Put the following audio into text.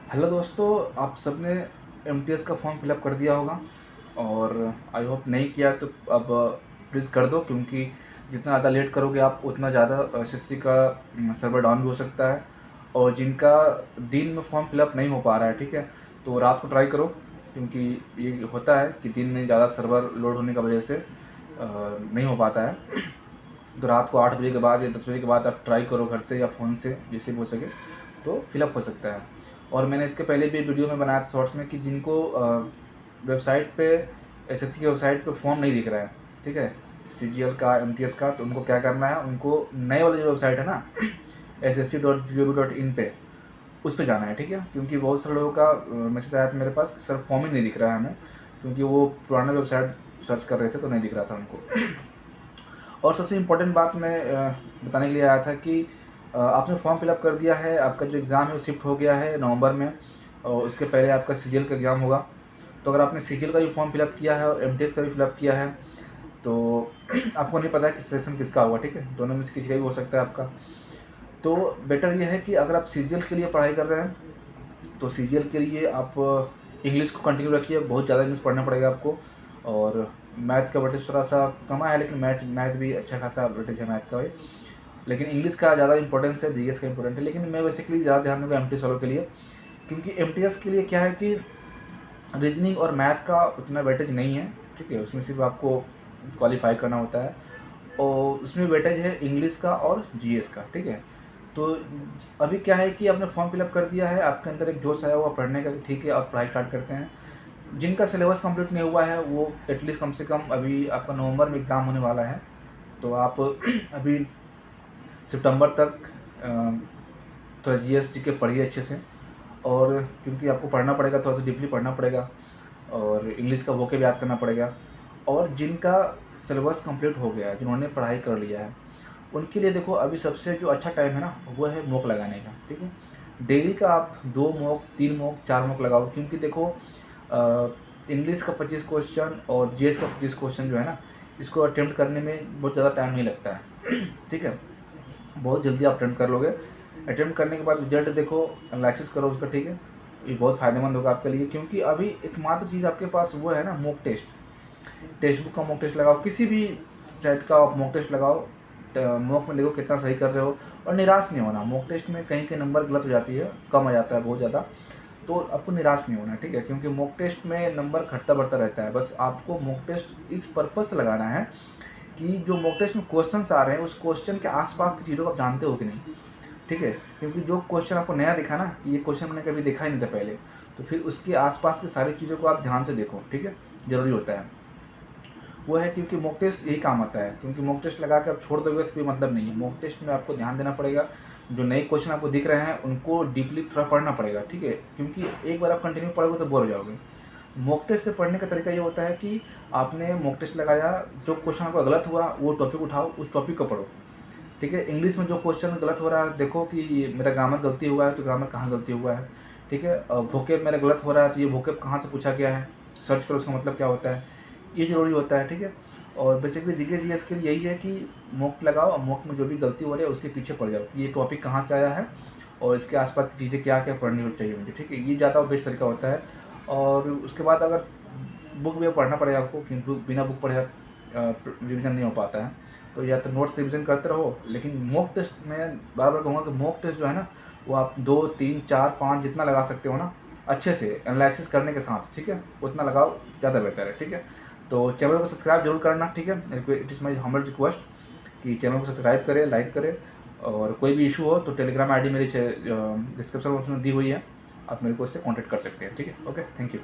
Hello दोस्तों, आप सबने एमटीएस का फॉर्म फिलअप कर दिया होगा और आई होप नहीं किया तो अब प्लीज़ कर दो, क्योंकि जितना ज़्यादा लेट करोगे आप उतना ज़्यादा एसएससी का सर्वर डाउन भी हो सकता है। और जिनका दिन में फॉर्म फिलअप नहीं हो पा रहा है, ठीक है, तो रात को ट्राई करो, क्योंकि ये होता है कि दिन में ज़्यादा सर्वर लोड होने की वजह से नहीं हो पाता है। तो रात को 8 बजे के बाद या 10 बजे के बाद आप ट्राई करो घर से या फ़ोन से, जैसे भी हो सके तो फिलअप हो सकता है। और मैंने इसके पहले भी वीडियो में बनाया था शॉर्ट्स में कि जिनको वेबसाइट पे एसएससी की वेबसाइट पे फॉर्म नहीं दिख रहा है, ठीक है, सीजीएल का एमटीएस का, तो उनको क्या करना है, उनको नए वाली जो वेबसाइट है ना ssc.gov.in पे, उस पे जाना है, ठीक है। क्योंकि बहुत सारे लोगों का मैसेज आया था मेरे पास कि सर फॉर्म ही नहीं दिख रहा है हमें, क्योंकि वो पुराना वेबसाइट सर्च कर रहे थे तो नहीं दिख रहा था उनको। और सबसे इम्पोर्टेंट बात मैं बताने के लिए आया था कि आपने फॉर्म फिलअप कर दिया है, आपका जो एग्ज़ाम है वो शिफ्ट हो गया है नवंबर में, और उसके पहले आपका सीजीएल का एग्ज़ाम होगा। तो अगर आपने सीजीएल का भी फॉर्म फिलअप किया है और एमटीएस का भी फिलअप किया है तो आपको नहीं पता है कि सिलेक्शन किसका होगा, ठीक है, दोनों में से किसी का भी हो सकता है आपका। तो बेटर ये है कि अगर आप सीजीएल के लिए पढ़ाई कर रहे हैं तो सीजीएल के लिए आप इंग्लिश को कंटिन्यू रखिए, बहुत ज़्यादा इंग्लिश पढ़ना पड़ेगा आपको। और मैथ का वेटेज थोड़ा सा कम है, लेकिन मैथ भी अच्छा खासा वेटेज है मैथ का भी, लेकिन इंग्लिश का ज़्यादा इंपॉर्टेंस है, जीएस का इंपॉर्टेंट है। लेकिन मैं बेसिकली ज़्यादा ध्यान दूँगा एमटीएस वालों के लिए, क्योंकि एमटीएस के लिए क्या है कि रीजनिंग और मैथ का उतना वेटेज नहीं है, ठीक है, उसमें सिर्फ आपको क्वालिफाई करना होता है, और उसमें वेटेज है इंग्लिश का और जीएस का, ठीक है। तो अभी क्या है कि आपने फॉर्म फिलअप कर दिया है, आपके अंदर एक जोश आया हुआ पढ़ने का कि ठीक है आप पढ़ाई स्टार्ट करते हैं। जिनका सिलेबस कंप्लीट नहीं हुआ है वो एटलीस्ट कम से कम, अभी आपका नवंबर में एग्ज़ाम होने वाला है, तो आप अभी सितंबर तक थोड़ा जीएस के पढ़िए अच्छे से। और क्योंकि आपको पढ़ना पड़ेगा, थोड़ा सा डीपली पढ़ना पड़ेगा, और इंग्लिश का वोकेब याद करना पड़ेगा। और जिनका सिलेबस कंप्लीट हो गया है, जिन्होंने पढ़ाई कर लिया है, उनके लिए देखो अभी सबसे जो अच्छा टाइम है ना वो है मॉक लगाने का, ठीक है। डेली का आप 2 मॉक, 3 मॉक, 4 मॉक लगाओ, क्योंकि देखो इंग्लिश का 25 क्वेश्चन और जीएस का 25 क्वेश्चन जो है ना, इसको अटेम्प्ट करने में बहुत ज़्यादा टाइम नहीं लगता है ठीक है, बहुत जल्दी आप अटेम्प्ट कर लोगे। अटेम्प्ट करने के बाद रिजल्ट देखो, एनालिसिस करो उसका, ठीक है, ये बहुत फ़ायदेमंद होगा आपके लिए, क्योंकि अभी एकमात्र चीज़ आपके पास वो है ना मॉक टेस्ट। टेक्स्ट बुक का मॉक टेस्ट लगाओ, किसी भी साइट का आप मॉक टेस्ट लगाओ, मॉक में देखो कितना सही कर रहे हो, और निराश नहीं होना। मॉक टेस्ट में कहीं के नंबर गलत हो जाती है, कम आ जाता है बहुत ज़्यादा, तो आपको निराश नहीं होना, ठीक है, क्योंकि मॉक टेस्ट में नंबर घटता बढ़ता रहता है। बस आपको मॉक टेस्ट इस पर्पज़ से लगाना है कि जो मॉक टेस्ट में क्वेश्चंस आ रहे हैं उस क्वेश्चन के आसपास की चीज़ों को आप जानते हो कि नहीं, ठीक है। क्योंकि जो क्वेश्चन आपको नया दिखा ना कि ये क्वेश्चन मैंने कभी देखा ही नहीं था पहले, तो फिर उसके आसपास की सारी चीज़ों को आप ध्यान से देखो, ठीक है, ज़रूरी होता है वो है। क्योंकि मॉक टेस्ट यही काम आता है, क्योंकि मॉक टेस्ट लगा के आप छोड़ दोगे तो कोई मतलब नहीं है। मॉक टेस्ट में आपको ध्यान देना पड़ेगा, जो नए क्वेश्चन आपको दिख रहे हैं उनको डीपली थोड़ा पढ़ना पड़ेगा, ठीक है, क्योंकि एक बार आप कंटिन्यू पढ़ोगे तो बोर हो जाओगे। मॉक टेस्ट से पढ़ने का तरीका ये होता है कि आपने मॉक टेस्ट लगाया, जो क्वेश्चन आपका गलत हुआ वो टॉपिक उठाओ, उस टॉपिक को पढ़ो, ठीक है। इंग्लिश में जो क्वेश्चन गलत हो रहा है देखो कि मेरा ग्रामर गलती हुआ है तो ग्रामर कहाँ गलती हुआ है, ठीक है। वोकेब मेरा गलत हो रहा है तो ये वोकेब कहाँ से पूछा गया है, सर्च करो उसका मतलब क्या होता है, ये ज़रूरी होता है, ठीक है। और बेसिकली जीके जीएस के लिए यही है कि मॉक लगाओ, और मॉक में जो भी गलती हो रही है उसके पीछे पड़ जाओ कि ये टॉपिक कहाँ से आया है और इसके आसपास की चीज़ें क्या क्या पढ़नी चाहिए मुझे, ठीक है, ये ज़्यादा बेस्ट तरीका होता है। और उसके बाद अगर बुक भी पढ़ना पड़ेगा आपको, क्योंकि बिना बुक पढ़े रिवीजन नहीं हो पाता है, तो या तो नोट्स रिवीजन करते रहो। लेकिन मॉक टेस्ट में बार बार कहूँगा कि मॉक टेस्ट जो है ना वो आप 2, 3, 4, 5 जितना लगा सकते हो ना, अच्छे से एनालिसिस करने के साथ, ठीक है, उतना लगाओ, ज़्यादा बेहतर है, ठीक है। तो चैनल को सब्सक्राइब जरूर करना, ठीक है, it is my humble request कि चैनल को सब्सक्राइब करें, लाइक करें। और कोई भी इशू हो तो टेलीग्राम आईडी मेरी डिस्क्रिप्शन बॉक्स में दी हुई है, आप मेरे को उससे कॉन्टैक्ट कर सकते हैं, ठीक है। Okay, thank you.